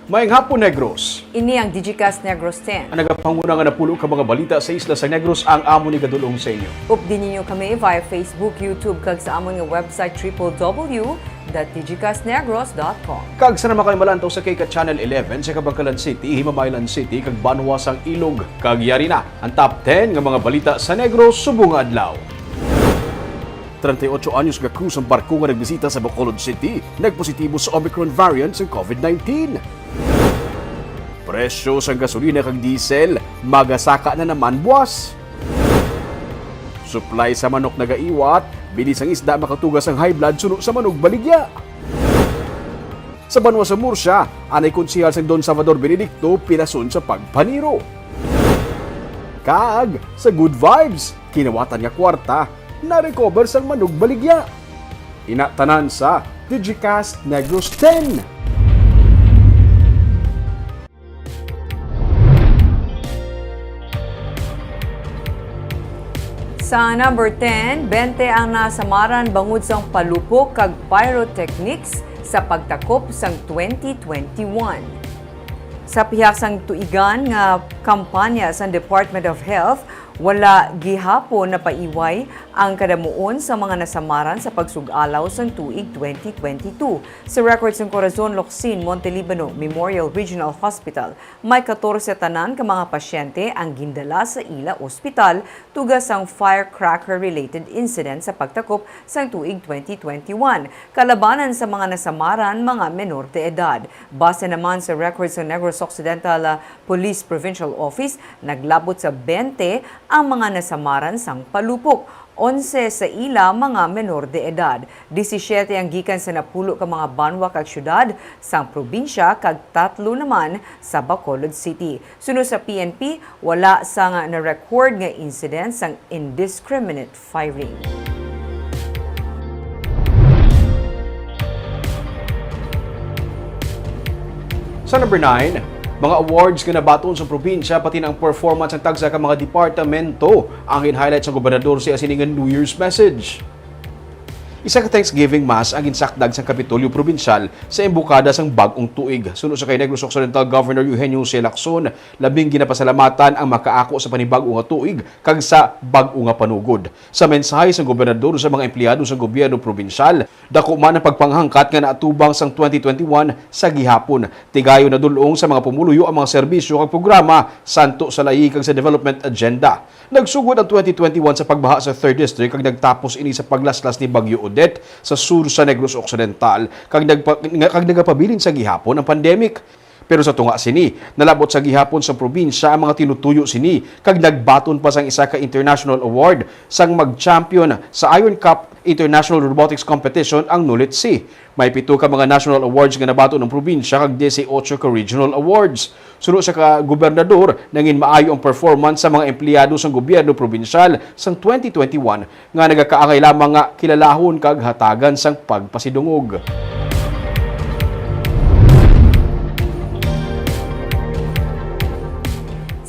Maayong hapon, Negros. Ini ang Digicast Negros X. Ang nagapanguna nga napulo ka mga balita sa isla sa Negros ang amo ni kadulong sa inyo. Updin ninyo kami via Facebook, YouTube, kag sa amon nga website www.digicastnegros.com. Kag sa naman kayo malantaw sa kay ka Channel 11 sa Kabangkalan City, Himamaylan City, kag Banwasang Ilog. Kag yari na ang top 10 nga mga balita sa Negros subong adlaw. 38 anyos nga cruise ang barko nga nagbisita sa Bacolod City, nagpositibo sa Omicron variant ng COVID-19. Presyo sa gasolina kag diesel, magasaka na naman buwas. Supply sa manok nagaiwat, bilis ang isda makatugas ang high blood suno sa manok baligya. Sa Banwa sa Murcia, anay konsihal sang Don Salvador Benedicto pinasun sa pagpaniro. Kag sa Good Vibes, kinawatan nga kwarta, na-recover sang manok baligya. Inatanan sa Digicast Negros X. Sa number 10, 20 ang nasamaran bangod sang palupok kag pyrotechnics sa pagtakop sang 2021. Sa pihak sang tuigan nga kampanya sa Department of Health, wala gihapon na paiway ang kadamuon sa mga nasamaran sa pagsugalaw sang tuig 2022. Sa records ng Corazon Locsin Montelibano Memorial Regional Hospital, may 14 tanan ka mga pasyente ang gindala sa ila ospital tugas ang firecracker-related incident sa pagtakop sang tuig 2021. Kalabanan sa mga nasamaran, mga menor de edad. Base naman sa records ng Negros Occidental Police Provincial Office, naglabot sa 20 ang mga nasamaran sang palupok. 11 sa ila mga menor de edad. 17 ang gikan sa napulo ka mga banwa kag syudad sang probinsya kag 3 naman sa Bacolod City. Sunod sa PNP, wala sang na-record nga incident sang indiscriminate firing. Sa number 9, mga awards nga nabaton sa probinsya pati ng performance ng tagsa ka mga departamento ang in-highlight sa gobernador sa asiningan New Year's message. Isa ka Thanksgiving Mass ang ginsakdag sa Kapitolyo Provincial sa embukada sang bagong tuig. Sunod sa kay Negros Occidental Governor Eugenio C. Lacson, labing ginapasalamatan ang makaako sa panibag-o nga tuig kag sa bag-o nga panugod. Sa mensahe sa gobernador sa mga empleyado sa gobyerno provincial, dako man ang pagpanghangkat nga naatubang sang 2021 sa gihapon. Tigayon na dulong sa mga pumuluyo ang mga serbisyo kag programa santo sa layi kag sa development agenda. Nagsugod ang 2021 sa pagbaha sa 3rd District kag nagtapos ini sa paglaslas ni Bagyo Odette sa sur sa Negros Occidental kag nagapabilin sa gihapon ang pandemic. Pero sa tunga sini, nalabot sa gihapon sa probinsya ang mga tinutuyo sini kag nagbaton pa sang isa ka international award sang mag-champion sa Iron Cup International Robotics Competition ang Nulit C. May 7 ka mga national awards nga nabaton ng probinsya kag 18 ka regional awards. Sunod sa gobernador, nangin maayo ang performance sa mga empleyado sa gobyerno probinsyal sang 2021 nga nagakaangay lamang nga kilalahon kag hatagan sang pagpasidungog.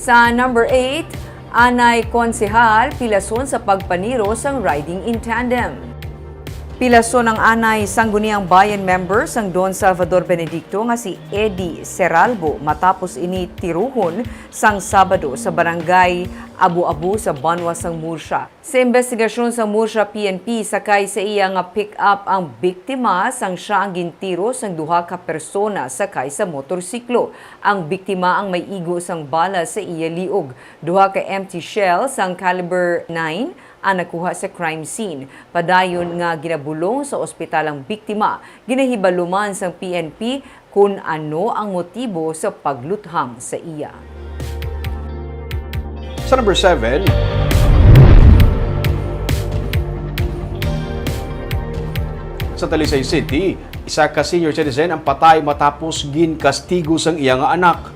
Sa number 8, anay konsehal pilason sa pagpaniro sang riding in tandem. Pilason ang anay sangguniang bayan member sang Don Salvador Benedicto nga si Eddie Seralbo matapos ini tiruhon sang Sabado sa barangay Abu-Abu sa Banwa sang Murcia. Sa investigasyon sa Murcia PNP, sakay sa iya nga pick-up ang biktima sang siya ang gintiro sang duha ka persona sakay sa motorsiklo. Ang biktima ang may igo sang bala sa iya liog. Duha ka empty shell sang caliber 9 ang nakuha sa crime scene. Padayon nga ginabulong sa ospital ang biktima. Ginahibaluman sang PNP kung ano ang motibo sa pagluthang sa iya. Sa number 7, sa Talisay City, isa ka senior citizen ang patay matapos ginkastigo sang iyang anak.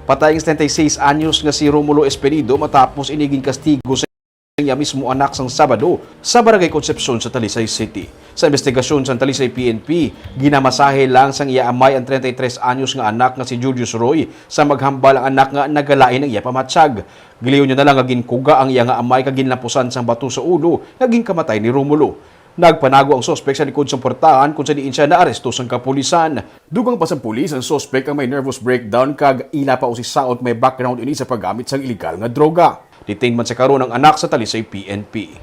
Patay ang 76 anyos nga si Romulo Esperido matapos iniging kastigo sa niya mismo anak sang Sabado sa Barangay Concepcion sa Talisay City. Sa investigasyon sa Talisay PNP, ginamasahe lang sang iya amay ang 33 anyos nga anak nga si Julius Roy sa maghambal ang anak nga nagalain ng iya pamatsyag. Giliw niya na lang nga ginkuga ang iya nga amay kag ginlapusan sang bato sa ulo nga ginkamatay ni Romulo. Nagpanago ang sospek sa likod ng portahan kung sa diin siya naaresto sang kapulisan. Dugang pa sa pulis ang sospek ang may nervous breakdown kag ila pa usisaot may background ini sa paggamit sang illegal nga droga. Detain man sa karon ang anak sa Talisay PNP.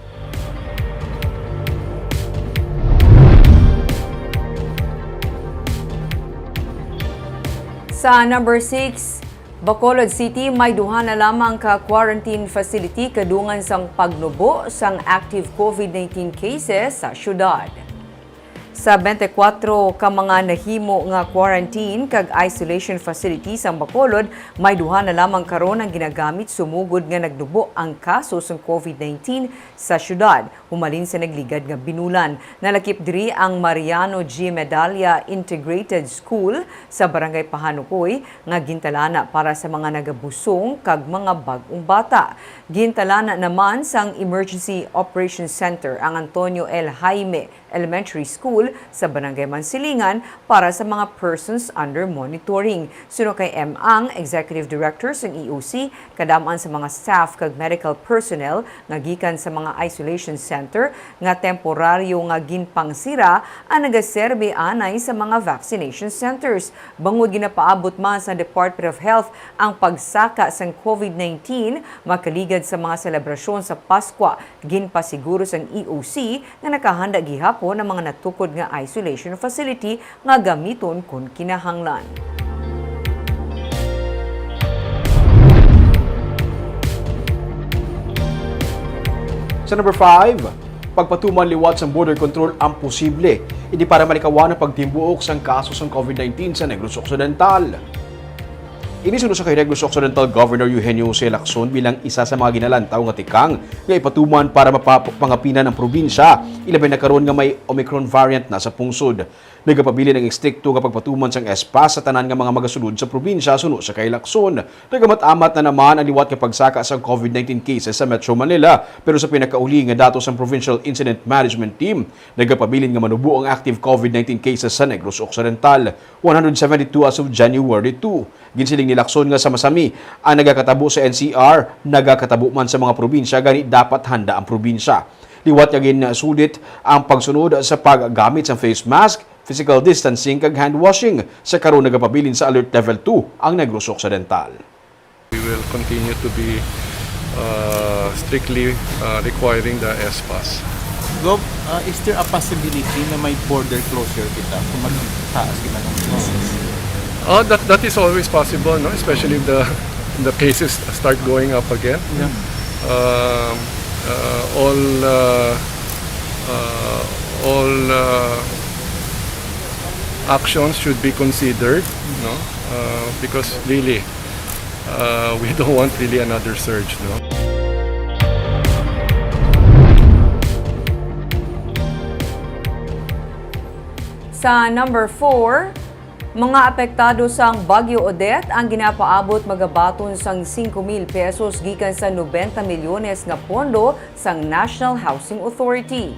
Sa number 6, Bacolod City may duha na lamang ka quarantine facility kadungan sang pagnubo sang active COVID-19 cases sa syudad. Sa 24 ka mga nahimo nga quarantine kag isolation facility sa Bacolod, may duha na lamang karon ang ginagamit sumugod nga nagdubo ang kaso sa COVID-19 sa syudad. Humalin sa nagligad nga binulan. Nalakip diri ang Mariano G. Medalla Integrated School sa Barangay Pahanukoy nga gintalana para sa mga nagabusong kag mga bag-ong bata. Gintalana naman sang Emergency Operations Center ang Antonio L. Jaime Elementary School sa Barangay Mansilingan para sa mga persons under monitoring. Suno kay M. Ang, Executive Director ng EOC, kadamaan sa mga staff kag medical personnel nga gikan sa mga isolation center nga temporaryo nga ginpangsira ang nagaserbe anay sa mga vaccination centers. Bangod ginapaabot man sa Department of Health ang pagsaka sa COVID-19 makaligad sa mga selebrasyon sa Pasko. Ginpasiguro sang EOC nga nakahanda gihapon ang mga natukod nga isolation facility nga gamiton kung kinahanglan. Sa number 5, pagpatuman liwat sa border control ang posible, hindi para malikawan ang pagtimbuok sa kaso ng COVID-19 sa Negros Occidental. Inisunod sa kay Negros Occidental Governor Eugenio C. Lacson bilang isa sa mga ginalantaw nga tikang nga ipatuman para mapapangapinan ang probinsya, ilabay na karon nga may Omicron variant na sa pungsod. Nagapabili ng ekstrikto nga pagpatuman sang espas sa tanan nga mga magasulod sa probinsya suno sa kay Lacson. Nagamat-amat na naman ang liwat nga pagsaka sa COVID-19 cases sa Metro Manila, pero sa pinakauli nga datos ng Provincial Incident Management Team, nagapabilin nga manubo ang active COVID-19 cases sa Negros Occidental, 172 as of January 2. Ginsiling ni Lacson nga sa masami ang nagakatabo sa NCR, nagakatabo man sa mga probinsya, gani dapat handa ang probinsya. Liwat nga sulit ang pagsunod sa paggamit sa face mask, physical distancing kag hand washing. Sa karon nagapabilin sa Alert Level 2 ang Negros Occidental. We will continue to be strictly requiring the S-Pass. Gov, is there a possibility na may border closure kita kung magtaas kita ng cases? That is always possible, no? Especially if the cases start going up again. Yeah. All actions should be considered, no? Because really, we don't want really another surge, no? Sa number 4, mga apektado sang Bagyo Odette ang ginapaabot magabaton sang 5,000 pesos gikan sa 90 milyones nga pondo sang National Housing Authority.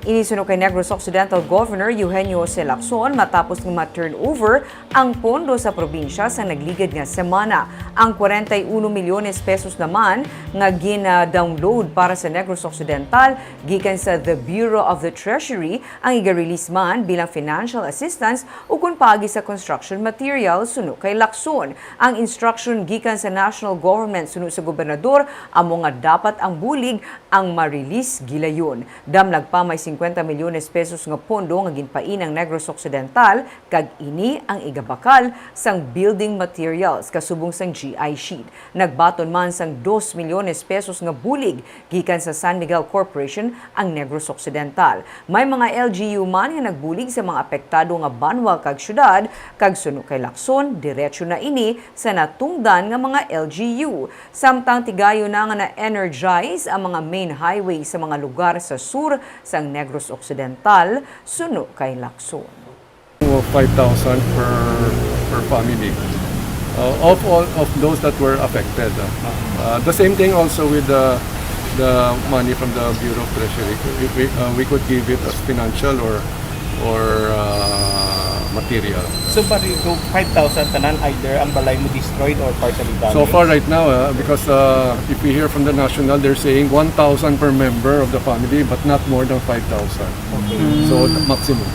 Inisunod kay Negros Occidental Governor Eugenio C. Lacson matapos ng ma-turnover ang pondo sa probinsya sa nagligid nga semana. Ang 41 milyones pesos naman nga gina-download para sa Negros Occidental gikan sa the Bureau of the Treasury ang iga-release man bilang financial assistance ukon paagi sa construction materials suno kay Lacson. Ang instruction gikan sa national government suno sa gobernador amo nga dapat ang bulig ang ma-release gilayon. Damlag pa may 50 milyones pesos nga pondo nga ginpain ang Negros Occidental kag ini ang igabakal sang building materials kasubong sang GI sheet. Nagbaton man sang 2 milyones pesos nga bulig gikan sa San Miguel Corporation ang Negros Occidental. May mga LGU man nga nagbulig sa mga apektado nga banwa kag syudad kag suno kay Lacson diretso na ini sa natungdan nga mga LGU. Samtang tigayo na nga na-energize ang mga main highway sa mga lugar sa sur sang Negros Occidental, suno kay Lacson. 5,000 per family. Of all of those that were affected. The same thing also with the money from the Bureau of Treasury. We could give it as financial or material. So bali go 5,000 tanan, either ang balay mo destroyed or partially damaged. So far right now, because if we hear from the national, they're saying 1,000 per member of the family, but not more than 5,000. Okay. So maximum.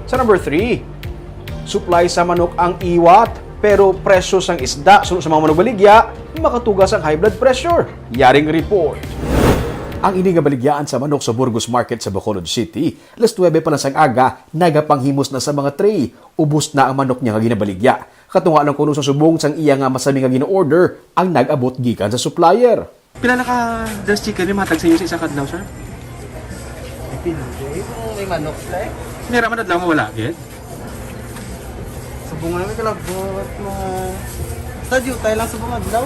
Sa number 3, supply sa manok ang iwat, pero presyo sang isda sunod sa mga manok baligya, makatugas ang high blood pressure. Yaring report. Ang ini nga baligyaan sa manok sa Burgos Market sa Bacolod City, alas 9 pa lang sang aga, nagapanghimos na sa mga tray. Ubos na ang manok niya nga ginabaligya. Katunga lang kuno sa subong sang iya nga masami nga gina-order ang nag-abot gikan sa supplier. Pila na ka dress chicken ni matag sa iyo sa isa kadlaw, sir? May manok lang. Nira man adlaw mo wala gid. Subungan namin kalabot mga... Studio tayo lang subungan daw.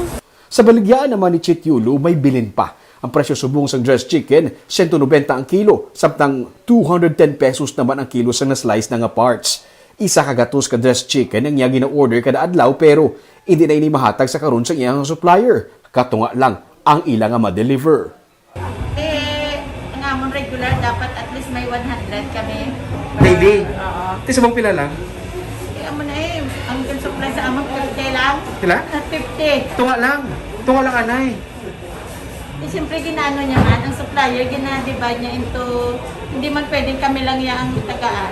Sa baligyaan naman ni Chit Yulo, may bilin pa. Ang presyo subong sang dressed chicken, 190 ang kilo, samtang 210 pesos naman ang kilo sa na-slice na nga parts. Isa kagatos ka dressed chicken ang iya gina-order kada adlaw pero hindi na ini mahatag sa karon sa iyang supplier. Katunga lang ang ilang nga ma-deliver. Ang amon regular dapat at least may 100 kami. Daily. Oo. Ti subong pila lang. Amon ang supply sa amon 50 lang. Pila? At 50. Tunga lang. Tunga lang anay. Siyempre ginano niya man, ang supplier gina-divide niya into, hindi man pwedeng kami lang ang tagaan.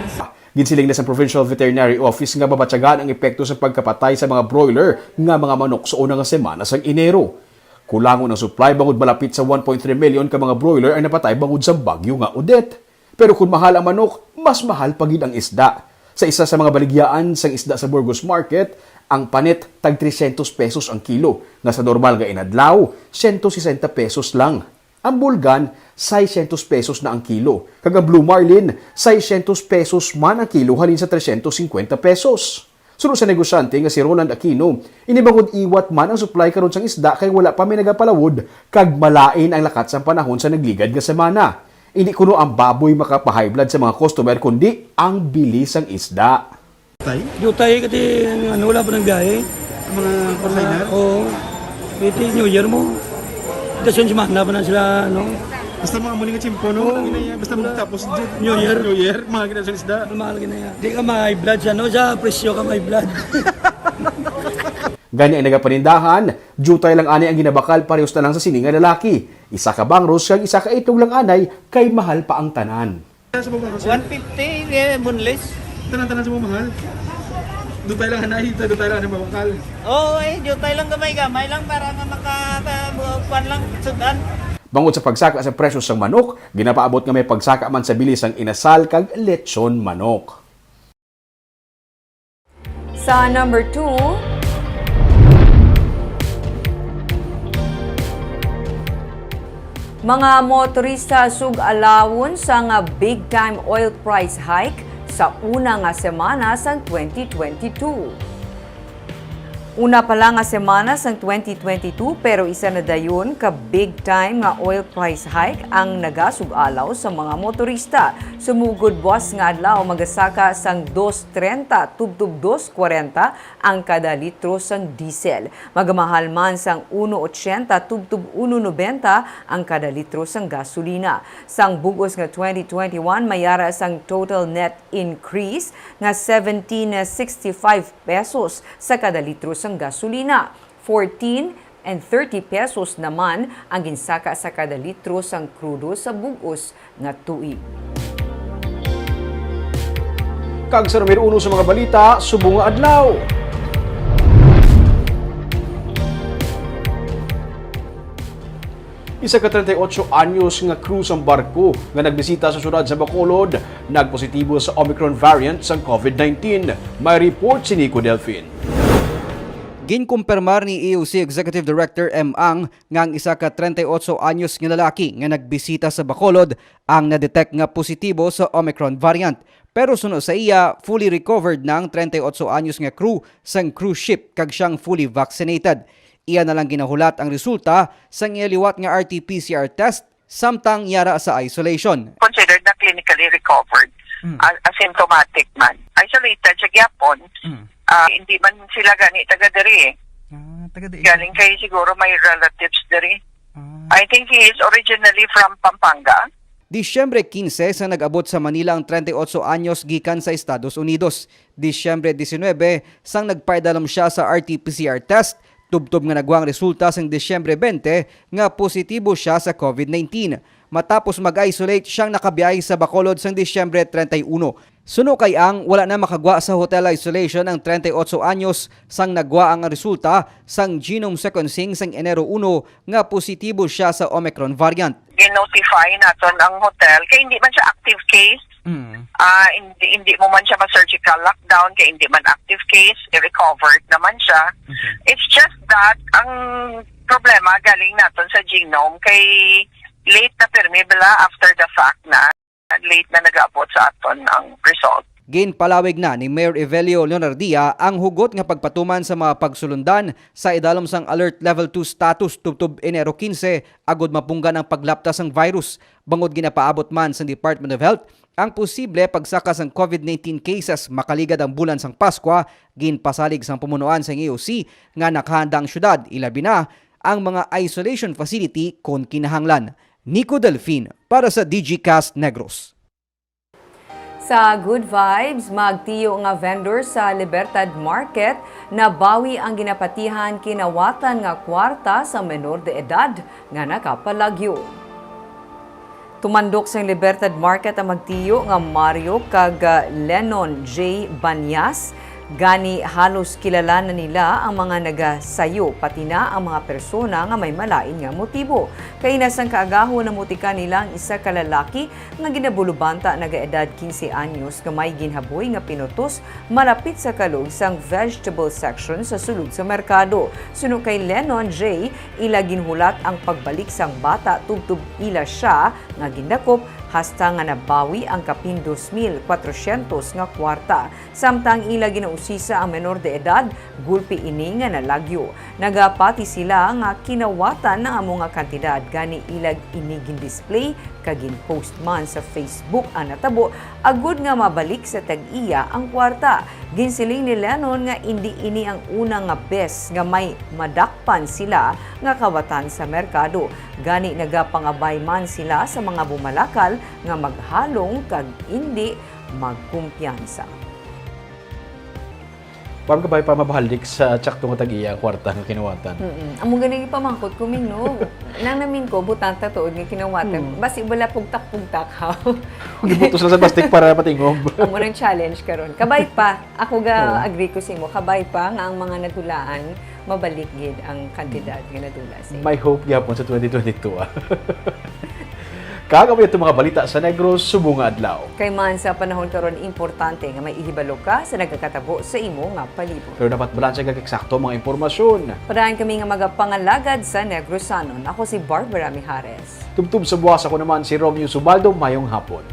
Ginsiling na sa Provincial Veterinary Office nga babatsagan ang epekto sa pagkapatay sa mga broiler nga mga manok sa unang semana sa Enero. Kulangon ang supply bangod malapit sa 1.3 million ka mga broiler ang napatay bangod sa bagyo nga Odette. Pero kung mahal ang manok, mas mahal pagid ang isda. Sa isa sa mga baligyaan sang isda sa Burgos Market, ang panit tag 300 pesos ang kilo, nga sa normal nga inadlaw, 160 pesos lang. Ang bulgan, 600 pesos na ang kilo. Kag ang Blue Marlin, 600 pesos man ang kilo halin sa 350 pesos. Sunod sa negosyante nga si Roland Aquino, inibangod iwat man ang supply karon sang isda kay wala pa may nagapalawod kag malain ang lakat sa panahon sa nagligad nga semana. Hindi kuno ang baboy makapahigh blood sa mga customer kundi ang bilis ang isda. Jutay kasi wala pa ng biyahe. Mga container. Oo. Ito New Year mo. Ito semana pa na sila, Basta mga muli nga chimpo no. Basta magtapos New Year. New Year, mga ginasyon isda. Mahal ka na yan. Di ka may blood siya, sa presyo ka may blood. Gani ang nagapanindahan, jutay lang anay ang ginabakal parehos na lang sa sininga lalaki. Isa ka bangros kag isa ka itlog lang anay kay mahal pa ang tanan. 150, bunless. Tanan-tanan sa mga mahal. Doon tayo lang hanay, doon tayo lang mabakal. Oo, jutay lang gamay lang para nga makakuan lang sudan. Bangod sa pagsaka sa presyo sang manok, ginapaabot nga may pagsaka man sa bilis ang inasal kag lechon manok. Sa number 2, mga motorista sug alawon sa nga big time oil price hike sa una nga semana sang 2022. Una pa lang nga semana sang 2022 pero isa na dayon ka big time nga oil price hike ang nagasug-alaw sa mga motorista. Sumugod buwas nga adlaw magasaka sang 2.30 tubtub 2.40 ang kada litro sang diesel. Magamahal man sang 1.80 tubtub 1.90 ang kada litro sang gasolina. Sang bugos nga 2021 mayara sang total net increase nga 17.65 pesos sa kada litro sang gasolina. 14 and 30 pesos naman ang ginsaka sa kada litro sang krudo sa bugos nga tuig. Kag sa numero 1 sa mga balita, subong nga adlaw. Isa ka 38 anyos nga crew sang barko nga nagbisita sa syudad sa Bacolod nagpositibo sa Omicron variant sang COVID-19. May report si Nico Delfin. Ginkumpirmar ni EOC Executive Director M. Ang nga ang isa ka 38 anyos nga lalaki nga nagbisita sa Bacolod ang na-detect nga positibo sa Omicron variant. Pero sunod sa iya, fully recovered na ang 38 anyos nga crew sang cruise ship kag siyang fully vaccinated. Iya na lang ginahulat ang resulta sa ngiliwat nga RT-PCR test samtang yara sa isolation. Considered na clinically recovered. Asymptomatic man. Isolated sa gyapon. Hindi man sila gani taga diri eh. Galing kayo siguro may relatives diri. I think he is originally from Pampanga. Disyembre 15 sa nag-abot sa Manila ang 38 anyos gikan sa Estados Unidos. Disyembre 19 sang nagpaidalom siya sa RT-PCR test. Tubtob nga nagwang resulta sang Disyembre 20 nga positibo siya sa COVID-19. Matapos mag-isolate siyang nakabiyahe sa Bacolod sang Disyembre 31. Suno kay ang wala na makagwa sa hotel isolation ang 38 anyos sang nagwa ang resulta sang genome sequencing sang Enero 1 nga positibo siya sa Omicron variant. Ginotify naton ang hotel kay hindi man siya active case. Hindi mo man siya ma-surgical lockdown kay hindi man active case, i-recovered naman siya. It's just that ang problema galing naton sa genome kay late na pirmi bala after the fact na late na nag-abot sa aton ang result. Ginpalawig na ni Mayor Evelio Leonardia ang hugot nga pagpatuman sa mga pagsulundan sa idalom sang Alert Level 2 status tubtob Enero 15 agod mapunggan ang paglaptas ng virus. Bangod ginapaabot man sa Department of Health ang posible pagsakas ng COVID-19 cases makaligad ang bulan sang Paskwa, ginpasalig sang pumunuan sa EOC nga nakahanda ang syudad, ilabi na ang mga isolation facility kon kinahanglan. Nico Delfin para sa Digicast Negros. Sa Good Vibes, magtiyo nga vendor sa Libertad Market na bawi ang ginapatihan kinawatan nga kwarta sa menor de edad nga nakapalagyo. Tumandok sa Libertad Market ang magtiyo nga Mario kag Lennon J. Banyas. Gani halos kilala na nila ang mga nagasayo pati na ang mga persona nga may malain nga motibo. Kay nasang kaagaho na mutika nila ang isa ka lalaki nga ginabulubanta nagaedad 15 anyos nga may ginhaboy nga pinutos malapit sa kalug sang vegetable section sa sulod sa merkado. Suno kay Lennon J, ila ginhulat ang pagbalik sang bata tubtub ila siya nga gindakop hasta nga nabawi ang kapin 2,400 nga kwarta. Samtang ila ginausisa ang menor de edad, gulpi ini nga nalagyo. Nagapati sila nga kinawatan ng amo nga kantidad gani ilag ini gin-display kagin post man sa Facebook ang natabo agud nga mabalik sa tag-iya ang kwarta. Ginsiling ni Lennon nga hindi ini ang unang nga bes nga may madakpan sila nga kawatan sa merkado. Gani nagapangabay man sila sa mga bumalakal nga maghalong kag hindi magkumpiyansa. Parang kabay pa mabahalik sa tsaktong tag-iya kwarta ng kinawatan. Amo ganigi pamangkot kuming no. Nang namin ko butanta tuod nga kinawatan. Basi wala pugtak-pugtak ha. Gibutos na sa plastic para patingob. Amo nang challenge karon. Kabay pa. Ako ga agree ko simo. Kabay pa nga ang mga nadulaan mabalik gid ang kantidad nga nadula sa. May hope gyapon sa 2022. Kagabi itong mga balita sa Negros, subong nga adlaw. Kay man sa panahon karon importante nga may ihibalo ka sa nagakatabo sa imo nga palibot. Pero dapat balanse kag eksakto mga impormasyon. Parahan kami nga magapangalagad sa Negrosanon. Ako si Barbara Mijares. Tubtub sa buwas ako naman si Romeo Subaldo, mayong hapon.